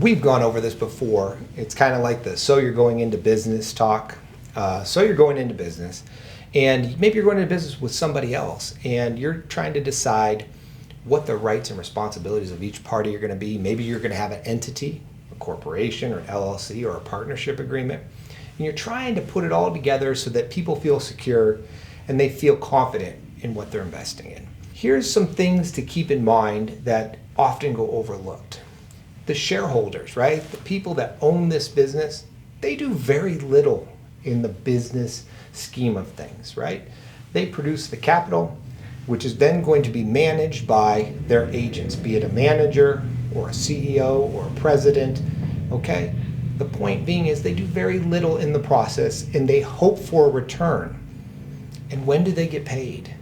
we've gone over this before. It's kind of like the so you're going into business talk. So you're going into business, and maybe you're going into business with somebody else, and you're trying to decide what the rights and responsibilities of each party are going to be. Maybe you're going to have an entity, a corporation or an LLC or a partnership agreement, and you're trying to put it all together so that people feel secure and they feel confident in what they're investing in. Here's some things to keep in mind that often go overlooked. The shareholders, right? The people that own this business, they do very little in the business scheme of things, right? They produce the capital, which is then going to be managed by their agents, be it a manager or a CEO or a president, okay? The point being is they do very little in the process and they hope for a return. And when do they get paid?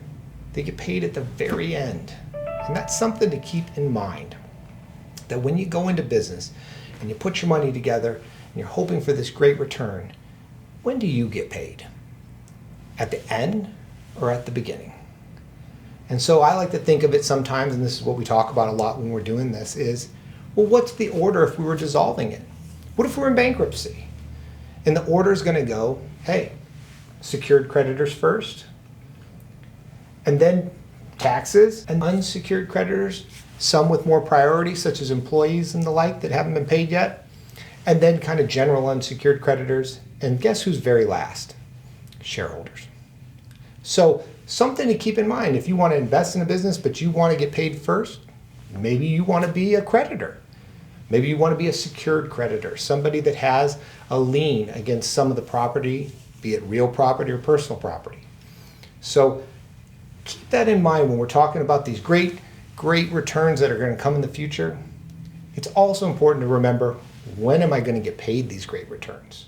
They get paid at the very end. And that's something to keep in mind, that when you go into business and you put your money together and you're hoping for this great return, when do you get paid? At the end or at the beginning? And so I like to think of it sometimes, and this is what we talk about a lot when we're doing this, is, well, what's the order if we were dissolving it? What if we're in bankruptcy? And the order is going to go, hey, secured creditors first, and then taxes and unsecured creditors, some with more priority, such as employees and the like that haven't been paid yet, and then kind of general unsecured creditors. And guess who's very last? Shareholders. So something to keep in mind, if you want to invest in a business but you want to get paid first, maybe you want to be a creditor. Maybe you want to be a secured creditor, somebody that has a lien against some of the property, be it real property or personal property. So keep that in mind when we're talking about these great returns that are going to come in the future. It's also important to remember, when am I going to get paid these great returns?